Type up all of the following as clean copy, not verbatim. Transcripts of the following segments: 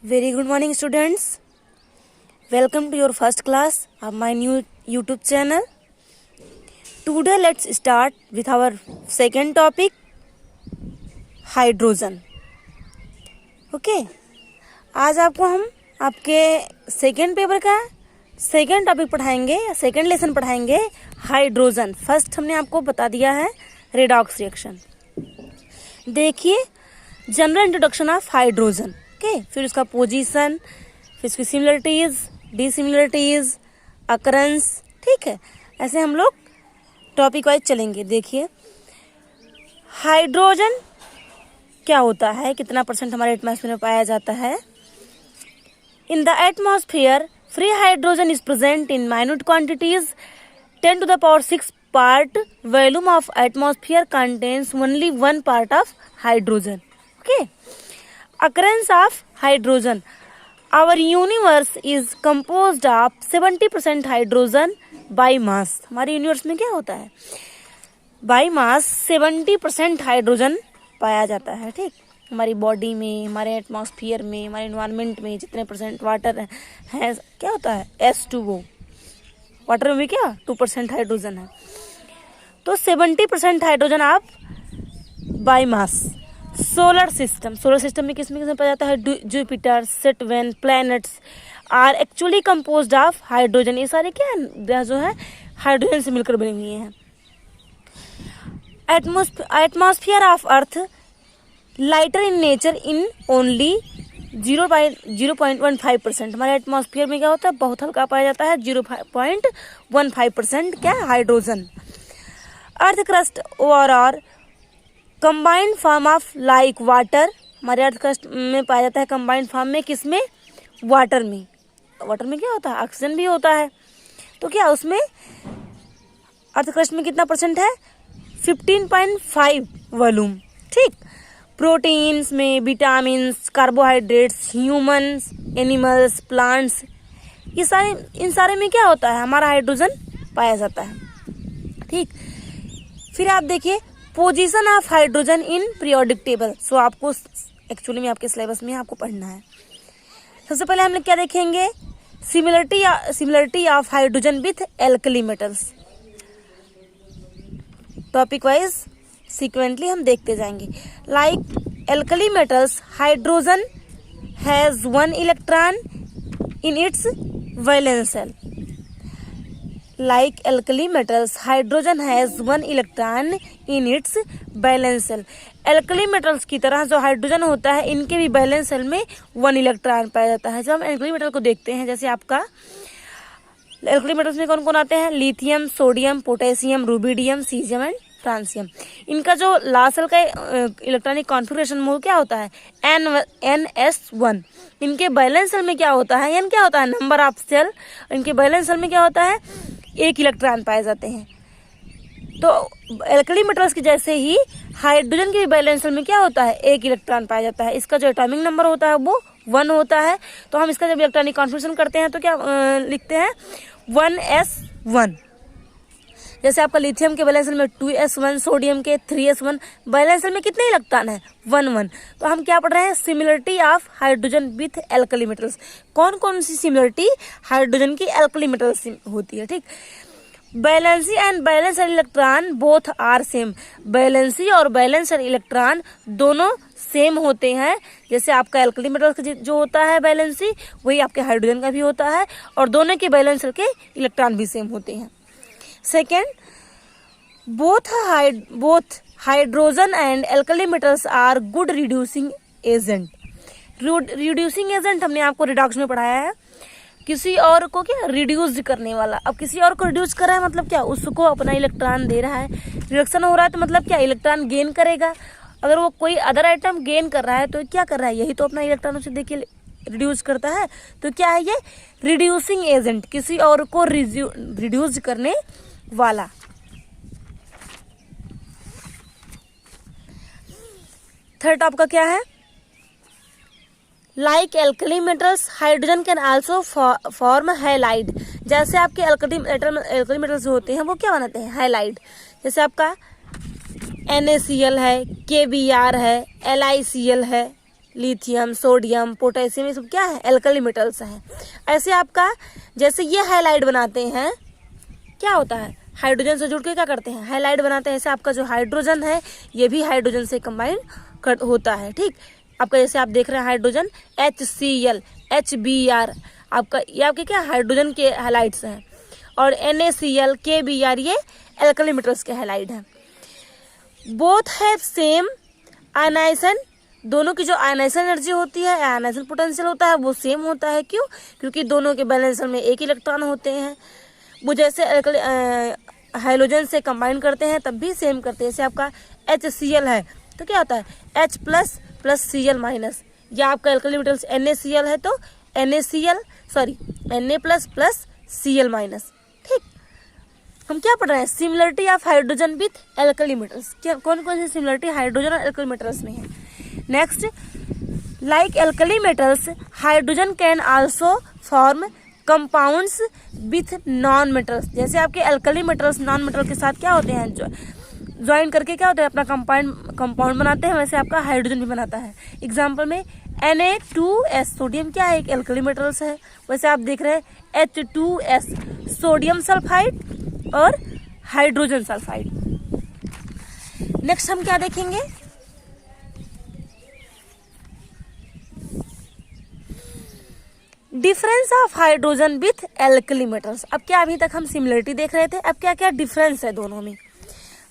Very good morning, students. Welcome to your first class of my new YouTube channel. Today, let's start with our second topic, hydrogen. Okay, आज आपको हम आपके second paper का second topic पढ़ाएंगे या second lesson पढ़ाएंगे hydrogen. First हमने आपको बता दिया है रेडॉक्स रिएक्शन. देखिए general introduction of hydrogen. Okay, फिर उसका पोजीशन, फिर उसकी सिमिलरिटीज, डिसिमिलरिटीज, अकरेंस. ठीक है, ऐसे हम लोग टॉपिक वाइज चलेंगे. देखिए हाइड्रोजन क्या होता है, कितना परसेंट हमारे एटमॉस्फेयर में पाया जाता है. In the atmosphere free hydrogen is present in minute quantities. 10 to the power 6 part volume of atmosphere contains only 1 part of hydrogen. Okay. Occurrence of hydrogen. Our universe is composed of 70% hydrogen by mass. हमारे universe में क्या होता है, by mass 70% hydrogen पाया जाता है. ठीक, हमारी बॉडी में, हमारे एटमॉस्फेयर में, हमारे इन्वायरमेंट में जितने परसेंट वाटर है क्या होता है, H2O. वाटर में भी क्या 2% हाइड्रोजन है. तो 70% हाइड्रोजन आप बाई मास. सोलर सिस्टम में किसमें किसमें पाया जाता है, Jupiter, Saturn, planets are actually composed of hydrogen. ये सारे क्या है, जो है हाइड्रोजन से मिलकर बने हुए हैं. Atmosphere of earth lighter in nature in only 0.15%. हमारे एटमॉस्फेयर में क्या होता है, बहुत हल्का पाया जाता है, 0.15% क्या है, hydrogen. Earth crust overall combined form of like water. हमारे अर्थ क्रस्ट में पाया जाता है कंबाइंड फॉर्म में, किसमें, वाटर में. वाटर में क्या होता है, ऑक्सीजन भी होता है. तो क्या उसमें अर्थ क्रस्ट में कितना परसेंट है, 15.5 वॉल्यूम. ठीक, प्रोटीन्स में vitamins, carbohydrates, humans, animals, plants, ये सारे, इन सारे में क्या होता है, हमारा हाइड्रोजन पाया जाता है. ठीक, फिर आप देखिए position of hydrogen in periodic table. So आपको एक्चुअली में आपके सिलेबस में आपको पढ़ना है. सबसे पहले हम लोग क्या देखेंगे, similarity of hydrogen with alkali metals. Topic wise sequentially हम देखते जाएंगे. Like alkali metals, hydrogen has 1 electron in its valence shell. Like alkali metals, hydrogen has 1 electron in its valence shell. Alkali metals की तरह जो hydrogen होता है, इनके भी वैलेंस शेल में 1 इलेक्ट्रॉन पाया जाता है. जब हम एल्कली मेटल को देखते हैं, जैसे आपका एल्कली मेटल्स में कौन कौन आते हैं, lithium, sodium, potassium, rubidium, caesium and francium. इनका जो लास्ट शेल का इलेक्ट्रॉनिक कॉन्फिगरेशन वो क्या होता है, NS1. इनके वैलेंस शेल में क्या होता है, N क्या होता है, नंबर ऑफ शेल. इनके वैलेंस शेल में क्या होता है, 1 इलेक्ट्रॉन पाए जाते हैं. तो एल्कली मेटल्स की जैसे ही हाइड्रोजन के भी वैलेंस शेल में क्या होता है, 1 इलेक्ट्रॉन पाया जाता है. इसका जो एटॉमिक नंबर होता है वो 1 होता है. तो हम इसका जब इलेक्ट्रॉनिक कॉन्फिगरेशन करते हैं तो क्या लिखते हैं, 1s1. जैसे आपका लिथियम के वैलेंस शेल में 2s1, सोडियम के 3s1. वैलेंस शेल में कितने इलेक्ट्रॉन है, 1. तो हम क्या पढ़ रहे हैं, similarity of hydrogen with alkali metals. कौन कौन सी सिमिलरिटी हाइड्रोजन की एल्कली मेटल्स होती है. ठीक, valency and valence electron both are same. Valency और वैलेंस इलेक्ट्रॉन दोनों सेम होते हैं. जैसे आपका एल्कली मेटल्स का जो होता है वैलेंसी, वही आपके हाइड्रोजन का भी होता है, और दोनों के वैलेंस के इलेक्ट्रॉन भी सेम होते हैं. Second, both hydrogen and alkali metals are good reducing agent. Reducing agent हमने आपको रिडक्शन में पढ़ाया है, किसी और को क्या रिड्यूस करने वाला. अब किसी और को रिड्यूस कर रहा है मतलब क्या, उसको अपना इलेक्ट्रॉन दे रहा है. रिडक्शन हो रहा है तो मतलब क्या, इलेक्ट्रॉन गेन करेगा. अगर वो कोई अदर आइटम गेन कर रहा है तो क्या कर रहा है, यही तो अपना इलेक्ट्रॉन उसे देके रिड्यूस करता है. तो क्या है ये, रिड्यूसिंग एजेंट, किसी और को रिड्यूस करने वाला. थर्ड आपका क्या है, like alkali metals hydrogen can also form halide. जैसे आपके एल्कली मेटल्स होते हैं वो क्या बनाते हैं, हैलाइड. जैसे आपका NaCl है, KBr है, LiCl है, लिथियम, सोडियम, पोटेशियम, ये सब क्या है, एल्कली मेटल्स हैं। ऐसे आपका जैसे ये हाइलाइट बनाते हैं, क्या होता है, हाइड्रोजन से जुड़ के क्या करते हैं, हाइलाइट बनाते हैं। ऐसे आपका जो हाइड्रोजन है ये भी हाइड्रोजन से कंबाइन होता है। ठीक, आपका जैसे आप देख रहे हैं हाइड्रोजन HCl, HBr, आपका ये आपके क्या हाइड्रोजन के हाइलाइट्स हैं। और NaCl, KBr ये एल्कली मेटल्स के हाइलाइट हैं। बोथ हैव सेम आयनाइजेशन, दोनों की जो आयनाइजेशन एनर्जी होती है, आयनाइजेशन पोटेंशियल होता है, वो सेम होता है। क्यों? क्योंकि दोनों के बैलेंस में एक इलेक्ट्रॉन होते हैं। वो जैसे हाइड्रोजन से कंबाइन करते हैं तब भी सेम करते हैं। जैसे आपका HCl है तो क्या होता है, H plus plus Cl minus, या आपका एल्कली मेटल्स NaCl है तो Na plus plus Cl minus. ठीक, हम क्या पढ़ रहे हैं, similarity of hydrogen with alkali metals, क्या कौन कौन सी सिमिलरिटी हाइड्रोजन और एल्कली मेटल्स में है। Next, like alkali metals hydrogen can also form compounds with non metals. जैसे आपके एल्कली मेटल्स नॉन मेटल के साथ क्या होते हैं, ज्वाइन करके क्या होता है, अपना कंपाउंड बनाते हैं, वैसे आपका हाइड्रोजन भी बनाता है। एग्जाम्पल में Na2S, सोडियम क्या है, एक एल्कली मेटल्स है। वैसे आप देख रहे हैं H2S, सोडियम सल्फाइड और हाइड्रोजन सल्फाइड। नेक्स्ट हम क्या देखेंगे, difference of hydrogen with alkali metals. अब क्या अभी तक हम सिमिलरिटी देख रहे थे, अब क्या क्या डिफरेंस है दोनों में।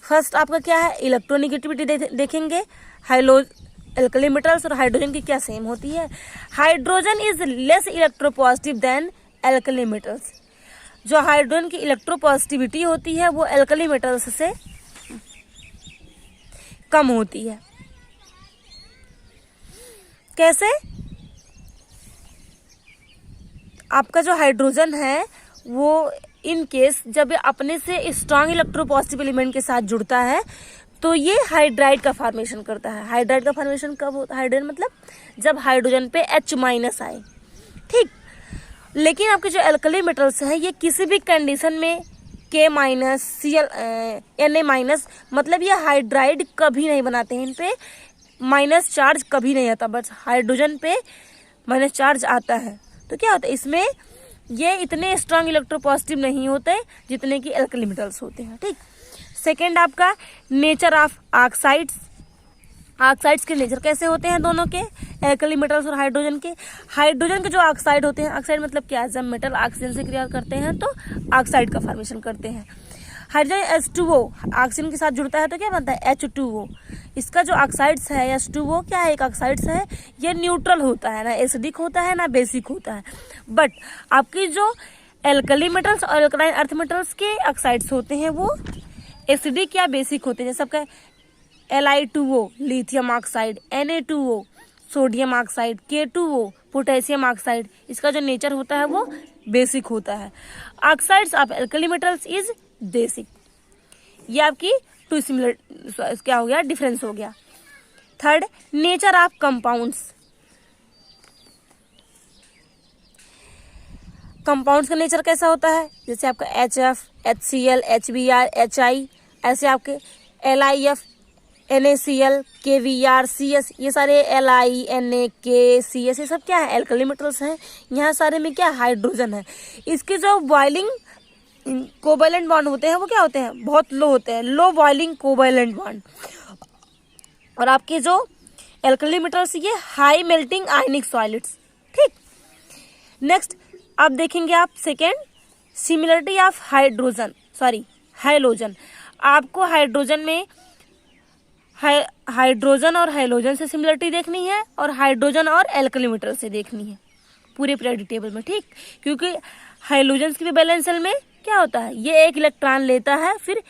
फर्स्ट आपका क्या है, इलेक्ट्रोनिगेटिविटी देखेंगे। एल्कली मेटल्स और हाइड्रोजन की क्या सेम होती है। Hydrogen is less electropositive than alkali metals. जो हाइड्रोजन की इलेक्ट्रोपॉजिटिविटी होती है वो एल्कली मेटल्स से कम होती है। कैसे, आपका जो हाइड्रोजन है वो इन केस जब अपने से स्ट्रांग इलेक्ट्रोपॉजिटिव एलिमेंट के साथ जुड़ता है तो ये हाइड्राइड का फॉर्मेशन करता है। हाइड्राइड का फॉर्मेशन कब होता है, हाइड्राइड मतलब जब हाइड्रोजन पे H माइनस आए। ठीक, लेकिन आपके जो एल्कली मेटल्स है ये किसी भी कंडीशन में K माइनस Na माइनस, मतलब ये हाइड्राइड कभी नहीं बनाते हैं, इन पे माइनस चार्ज कभी नहीं आता, बस हाइड्रोजन पे माइनस चार्ज आता है। तो क्या होता है, इसमें ये इतने स्ट्रांग इलेक्ट्रोपॉजिटिव नहीं होते जितने कि एल्कली मेटल्स होते हैं। ठीक, सेकेंड आपका नेचर ऑफ ऑक्साइड्स। ऑक्साइड्स के नेचर कैसे होते हैं दोनों के, एल्कली मेटल्स और हाइड्रोजन के। हाइड्रोजन के जो ऑक्साइड होते हैं, ऑक्साइड मतलब क्या है, जब मेटल ऑक्सीजन से क्रिया करते हैं तो ऑक्साइड का फॉर्मेशन करते हैं। हाइड्रोजन H2O ऑक्सीजन के साथ जुड़ता है तो क्या बनता है, H2O। इसका जो ऑक्साइड्स है H2O क्या है, एक ऑक्साइड्स है, ये न्यूट्रल होता है, ना एसिडिक होता है ना बेसिक होता है। बट आपकी जो एल्कली मेटल्स और एल्कलाइन अर्थ मेटल्स के ऑक्साइड्स होते हैं वो एसिडिक या बेसिक होते हैं। जैसे आपका Li2O lithium oxide, Na2O sodium oxide, K2O potassium oxide, इसका जो नेचर होता है वो बेसिक होता है। Oxides of alkali metals is basic. ये आपकी टू सिमिलर क्या हो गया, डिफरेंस हो गया। Third, nature of compounds. Compounds का नेचर कैसा होता है, जैसे आपका HF, HCl, HBr, HI, ऐसे आपके LiF, NaCl, KBr, CS, ये सारे Li, Na, K, CS ये सब क्या है, एल्कली मेटल्स हैं। यहाँ सारे में क्या हाइड्रोजन है। इसके जो बॉइलिंग कोवैलेंट बॉन्ड होते हैं वो क्या होते हैं, बहुत लो होते हैं, लो बॉइलिंग कोवैलेंट बॉन्ड। और आपके जो एल्कली मेटल्स ये हाई मेल्टिंग आयनिक सॉलिड्स। ठीक, नेक्स्ट अब देखेंगे आप सेकेंड, सिमिलरिटी ऑफ हाइड्रोजन। आपको हाइड्रोजन में हाइड्रोजन और हाइलोजन से सिमिलरिटी देखनी है और हाइड्रोजन और एल्कली मेटल से देखनी है पूरे पीरियोडिक टेबल में। ठीक, क्योंकि हाइलोजन की भी बैलेंस सेल में क्या होता है, ये एक इलेक्ट्रॉन लेता है फिर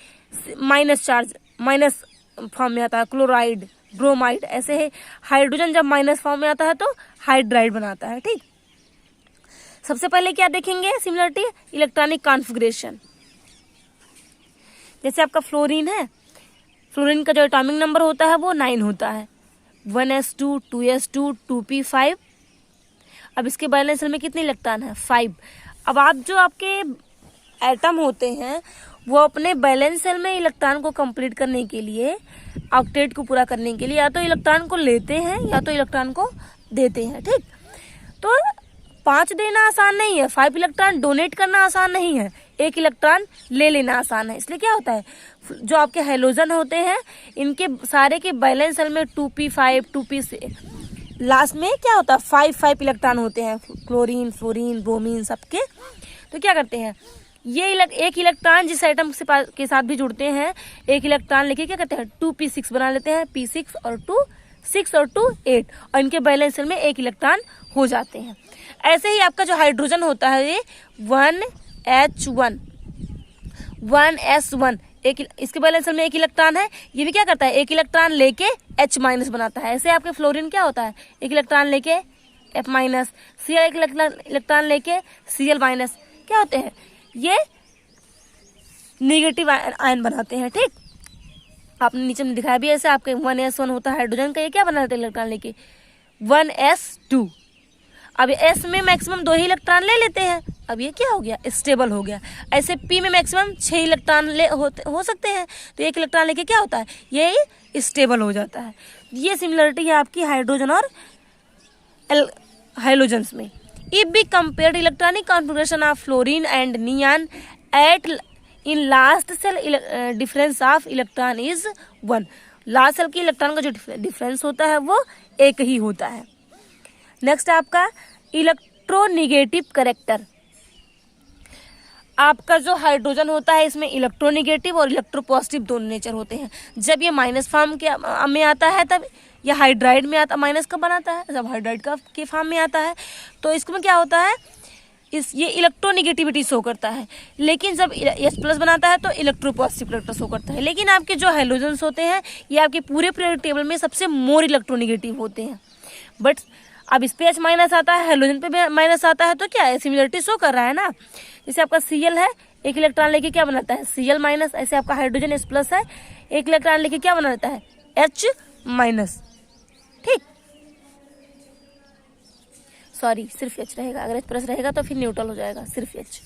माइनस चार्ज माइनस फॉर्म में आता है, क्लोराइड, ब्रोमाइड, ऐसे है। हाइड्रोजन जब माइनस फॉर्म में आता है तो हाइड्राइड बनाता है। ठीक, सबसे पहले क्या देखेंगे सिमिलरिटी, इलेक्ट्रॉनिक कॉन्फ़िगरेशन। जैसे आपका फ्लोरीन है, फ्लोरीन का जो एटॉमिक नंबर होता है वो 9 होता है, 1s2, 2s2, 2p5। अब इसके बैलेंस सेल में कितने इलेक्ट्रॉन है, 5। अब आप जो आपके एटम होते हैं वो अपने बैलेंस सेल में इलेक्ट्रॉन को कंप्लीट करने के लिए ऑक्टेट को पूरा करने के लिए या तो इलेक्ट्रॉन को लेते हैं या तो इलेक्ट्रॉन को देते हैं। ठीक, तो 5 देना आसान नहीं है, 5 इलेक्ट्रॉन डोनेट करना आसान नहीं है, 1 इलेक्ट्रॉन ले लेना आसान है। इसलिए क्या होता है, जो आपके हैलोजन होते हैं इनके सारे के बैलेंस सेल में 2p5 2p से लास्ट में क्या होता है 5 इलेक्ट्रॉन होते हैं, क्लोरीन फ्लोरीन ब्रोमीन सबके। तो क्या करते हैं, ये एक इलेक्ट्रॉन जिस एटम के साथ भी जुड़ते हैं, एक इलेक्ट्रॉन लेके क्या करते हैं 2p6 बना लेते हैं, p6 और 2 6 और 2 8, और इनके बैलेंस सेल में 1 इलेक्ट्रॉन हो जाते हैं। ऐसे ही आपका जो हाइड्रोजन होता है ये 1h1 1s1, एक इसके बैलेंस सेल में 1 इलेक्ट्रॉन है, ये भी क्या करता है 1 इलेक्ट्रॉन लेके H माइनस बनाता है। ऐसे आपके फ्लोरीन क्या होता है 1 इलेक्ट्रॉन लेके F माइनस, Cl 1 इलेक्ट्रॉन लेके Cl माइनस, क्या होते हैं ये नेगेटिव आयन बनाते हैं। ठीक, आपने नीचे में दिखाया भी ऐसे, आपके 1s1 होता है हाइड्रोजन का, ये क्या बनाते हैं इलेक्ट्रॉन लेके 1s2। अब S में मैक्सिमम 2 ही इलेक्ट्रॉन ले लेते हैं, अब ये क्या हो गया स्टेबल हो गया। ऐसे P में मैक्सिमम 6 इलेक्ट्रॉन हो सकते हैं, तो 1 इलेक्ट्रॉन लेके क्या होता है ये स्टेबल हो जाता है। ये सिमिलरिटी है आपकी हाइड्रोजन और हाइलोजन्स में। If be compared electronic configuration of fluorine and neon at in last shell difference of electron is 1। Last shell की इलेक्ट्रॉन का जो डिफरेंस होता है वो 1 ही होता है। नेक्स्ट आपका इलेक्ट्रोनिगेटिव कैरेक्टर। आपका जो हाइड्रोजन होता है इसमें इलेक्ट्रोनिगेटिव और इलेक्ट्रोपॉजिटिव दोनों नेचर होते हैं। जब ये माइनस फॉर्म के में आता है तब या हाइड्राइड में आता, माइनस कब बनाता है जब हाइड्राइड का के फॉर्म में आता है, तो इसमें क्या होता है ये इलेक्ट्रोनिगेटिविटी शो करता है। लेकिन जब H+ बनाता है तो इलेक्ट्रोपॉजिटिव कैरेक्टर शो करता है। लेकिन आपके जो हाइड्रोजन्स होते हैं ये आपके पूरे पीरियोडिक टेबल में सबसे मोर इलेक्ट्रोनिगेटिव होते हैं। बट अब इस पे H माइनस आता है, हाइड्रोजन पे माइनस आता है, तो क्या है सिमिलरिटी शो कर रहा है ना। जैसे आपका Cl है, 1 इलेक्ट्रॉन लेके क्या बनाता है Cl माइनस, ऐसे आपका हाइड्रोजन H+ है, 1 इलेक्ट्रॉन लेके क्या बनाता है H माइनस। ठीक, सॉरी सिर्फ H रहेगा, अगर H+ रहेगा तो फिर न्यूट्रल हो जाएगा, सिर्फ H।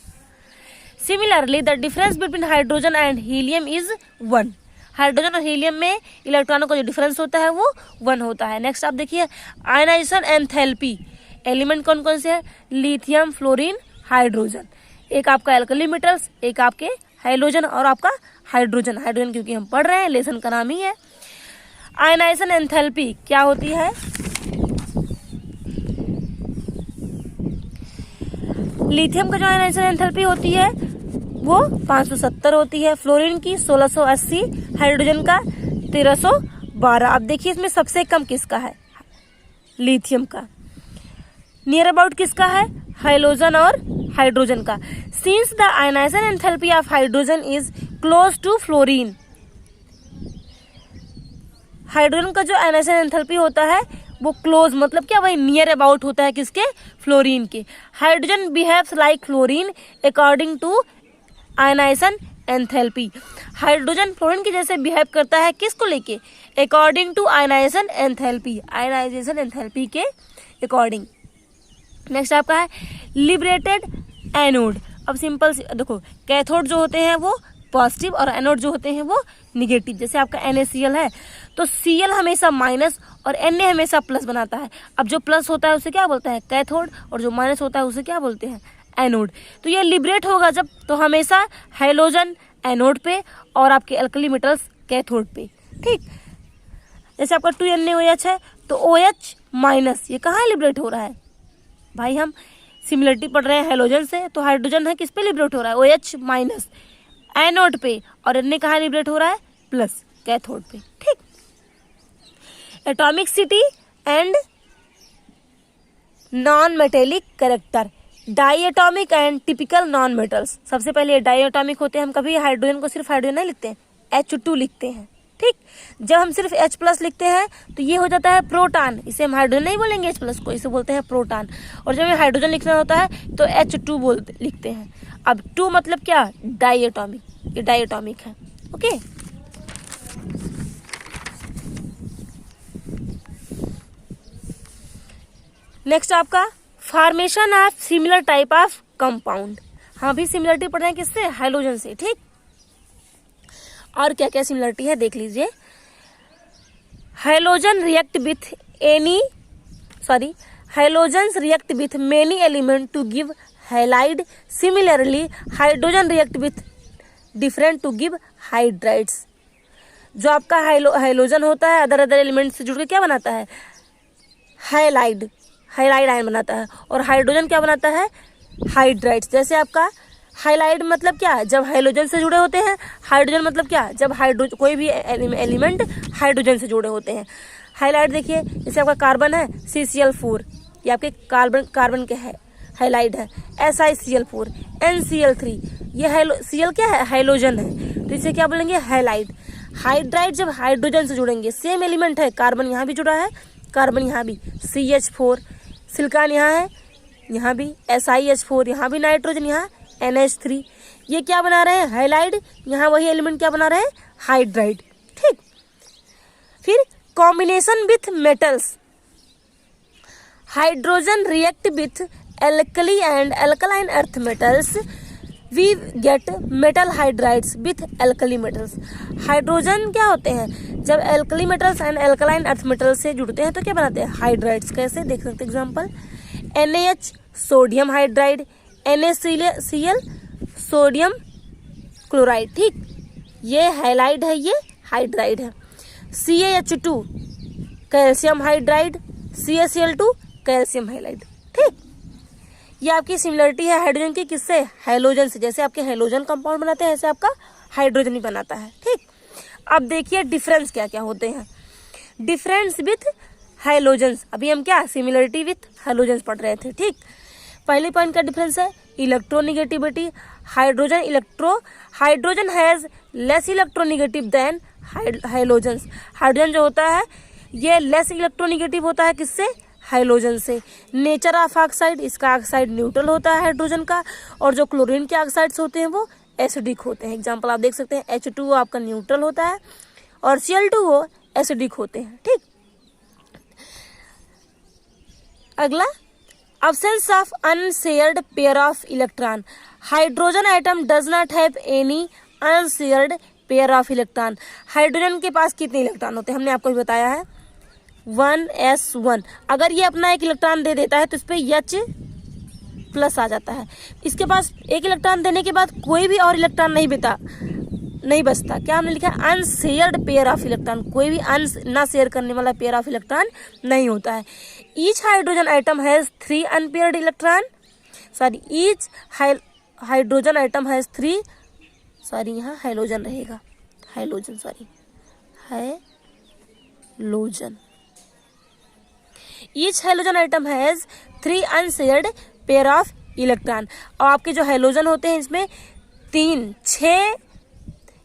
Similarly the difference between hydrogen and helium is 1। Hydrogen और हीलियम में इलेक्ट्रॉनों का जो डिफरेंस होता है वो 1 होता है। नेक्स्ट आप देखिए आयनाइजेशन एंथैल्पी। एलिमेंट कौन कौन से हैं, लिथियम फ्लोरीन हाइड्रोजन। एक आपका एल्कली मेटल्स, एक आपके हाइलोजन और आपका हाइड्रोजन। हाइड्रोजन क्योंकि हम पढ़ रहे हैं, लेसन का नाम ही है। आयनाइजेशन एंथैल्पी क्या होती है, लिथियम का जो आयनाइजेशन एंथैल्पी होती है वो 570 होती है, फ्लोरीन की 1680, हाइड्रोजन का 1312। अब देखिए इसमें सबसे कम किसका है, लिथियम का। नियर अबाउट किसका है, हाइलोजन और हाइड्रोजन का। Since the ionization enthalpy of hydrogen is close to fluorine. Hydrogen का जो आयनाइजेशन एंथैल्पी होता है वो क्लोज मतलब क्या भाई नियर अबाउट होता है किसके, फ्लोरीन के। Hydrogen behaves like fluorine according to ionization enthalpy. Hydrogen fluorine के जैसे बिहेव करता है किसको लेके, according to ionization enthalpy, ionization enthalpy के अकॉर्डिंग। नेक्स्ट आपका है लिबरेटेड एनोड। अब सिंपल देखो, कैथोड जो होते हैं वो पॉजिटिव और एनोड जो होते हैं वो निगेटिव। जैसे आपका NaCl है तो Cl हमेशा माइनस और Na हमेशा प्लस बनाता है। अब जो प्लस होता है उसे क्या बोलते हैं कैथोड, और जो माइनस होता है उसे क्या बोलते हैं एनोड। तो ये लिबरेट होगा जब, तो हमेशा हाइलोजन एनोड पे और आपके एल्कली मेटल्स कैथोड पे। ठीक, जैसे आपका 2NaOH है तो OH माइनस ये कहाँ लिबरेट हो रहा है भाई, हम सिमिलरिटी पढ़ रहे हैं हाइलोजन से, तो हाइड्रोजन है किस पे लिबरेट हो रहा है OH माइनस एनोड पे, और Na कहाँ लिबरेट हो रहा है प्लस कैथोड पे। ठीक, atomicity and non metallic character. Diatomic and typical non metals. सबसे पहले डाइएटॉमिक होते हैं, हम कभी हाइड्रोजन को सिर्फ हाइड्रोजन नहीं लिखते हैं, H2 लिखते हैं। ठीक, जब हम सिर्फ H+ लिखते हैं तो ये हो जाता है प्रोटॉन, इसे हम हाइड्रोजन नहीं बोलेंगे H+ को, इसे बोलते हैं प्रोटॉन। और जब हमें हाइड्रोजन लिखना होता है तो H2 लिखते हैं। अब 2 मतलब क्या, डाइएटॉमिक, ये डाइएटॉमिक है। ओके, नेक्स्ट आपका formation of similar type of compound. हाँ भी सिमिलरिटी पढ़ रहे हैं किससे, हाइलोजन से। ठीक, और क्या क्या सिमिलरिटी है देख लीजिए। Halogens react with many elements to give halide. Similarly, hydrogen react with different to give hydrides. जो आपका हाइलोजन होता है अदर एलिमेंट से जुड़ के क्या बनाता है, हाइलाइड आयन बनाता है, और हाइड्रोजन क्या बनाता है, हाइड्राइड्स। जैसे आपका हाइलाइड मतलब क्या, जब हाइलोजन से जुड़े होते हैं, हाइड्रोजन मतलब क्या, जब कोई भी एलिमेंट हाइड्रोजन से जुड़े होते हैं। हाइलाइड देखिए, जैसे आपका कार्बन है CCl4, ये आपके कार्बन के है हाइलाइड है। SiCl4, NCl3, ये Cl क्या है, हाइलोजन है, तो इसे क्या बोलेंगे, हाइलाइड। हाइड्राइड जब हाइड्रोजन से जुड़ेंगे, सेम एलिमेंट है, कार्बन यहाँ भी जुड़ा है, कार्बन यहाँ भी, CH4, सिलिकॉन यहाँ है, यहाँ भी SiH4, यहाँ भी नाइट्रोजन, यहाँ NH3, ये क्या बना रहे हैं, हाइलाइड, यहाँ वही एलिमेंट क्या बना रहे हैं, हाइड्राइड। ठीक, फिर combination with metals, hydrogen react with alkali and alkaline earth metals, we get metal hydrides with alkali metals. Hydrogen क्या होते हैं, जब alkali metals and alkaline earth metals से जुड़ते हैं तो क्या बनाते हैं, हाइड्राइड्स। कैसे देख सकते हैं example, NaH sodium hydride, NaCl sodium chloride. ठीक, ये हाइलाइड है, ये हाइड्राइड है। CaH2 calcium hydride, CaCl2 calcium halide. ठीक, ये आपकी सिमिलरिटी है हाइड्रोजन की, किससे, हाइलोजन से। जैसे आपके हाइलोजन कंपाउंड बनाते हैं ऐसे आपका हाइड्रोजन ही बनाता है। ठीक, अब देखिए डिफरेंस क्या क्या होते हैं। डिफरेंस विथ हाइलोजन्स, अभी हम क्या सिमिलरिटी विथ हाइलोजन्स पढ़ रहे थे। ठीक, पहले पॉइंट का डिफरेंस है electronegativity. Hydrogen has less electronegative than halogens. Hydrogen जो होता है ये लेस इलेक्ट्रोनिगेटिव होता है, किससे, हाइलोजन से। नेचर ऑफ ऑक्साइड, इसका ऑक्साइड न्यूट्रल होता है हाइड्रोजन का, और जो क्लोरीन के ऑक्साइड्स होते हैं वो एसिडिक होते हैं। एग्जांपल आप देख सकते हैं, H2 आपका न्यूट्रल होता है और Cl2 वो एसिडिक होते हैं। ठीक, अगला, absence of unshared pair of electron. Hydrogen atom does not have any unshared pair of electron. Hydrogen के पास कितने इलेक्ट्रॉन होते हैं, हमने आपको भी बताया है 1s1। अगर ये अपना एक इलेक्ट्रॉन दे देता है तो इस पर H+ आ जाता है। इसके पास एक इलेक्ट्रॉन देने के बाद कोई भी और इलेक्ट्रॉन नहीं बचता। क्या हमने लिखा है, अनशेयर्ड पेयर ऑफ इलेक्ट्रॉन, कोई भी ना शेयर करने वाला पेयर ऑफ इलेक्ट्रॉन नहीं होता है। Each hydrogen atom has 3 unpaired electron, sorry each hydrogen atom has 3, sorry यहाँ हाइलोजन रहेगा, halogen sorry halogen. Each halogen item has 3 unshared pair of electron. और आपके जो हाइलोजन होते हैं इसमें 6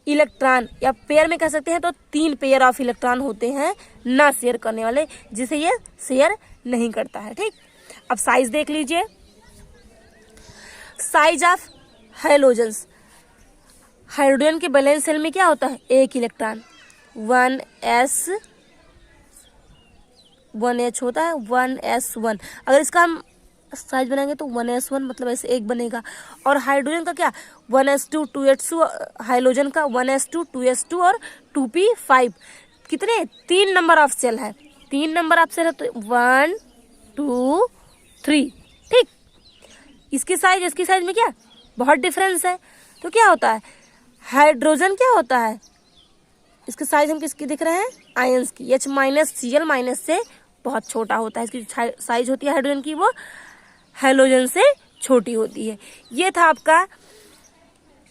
इलेक्ट्रॉन, या पेयर में कह सकते हैं तो 3 पेयर ऑफ इलेक्ट्रॉन होते हैं ना शेयर करने वाले, जिसे ये शेयर नहीं करता है। ठीक, अब साइज देख लीजिए। साइज ऑफ हाइलोजन्स, हाइड्रोजन के बैलेंस शेल में क्या होता है, 1 इलेक्ट्रॉन, 1h होता है, 1s1। अगर इसका हम साइज बनाएंगे तो 1s1 मतलब ऐसे 1 बनेगा। और हाइड्रोजन का क्या, 1s2 2h2, हाइलोजन का 1s2 2s2 और 2p5। कितने, 3 नंबर ऑफ सेल है, 3 नंबर ऑफ सेल है तो 1 2 3। ठीक, इसकी साइज में क्या बहुत डिफरेंस है। तो क्या होता है, हाइड्रोजन क्या होता है, इसके साइज हम किसकी दिख रहे हैं, आयंस की। H-Cl- से बहुत छोटा होता है, इसकी साइज होती है हाइड्रोजन की वो हाइलोजन से छोटी होती है। ये था आपका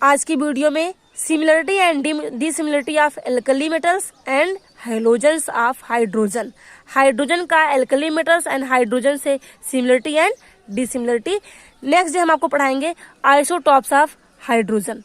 आज की वीडियो में similarity and dissimilarity of alkali metals and halogens of hydrogen. Hydrogen का एल्कली मेटल्स एंड हाइड्रोजन से similarity and dissimilarity. Next day हम आपको पढ़ाएंगे आइसोटॉप्स ऑफ हाइड्रोजन।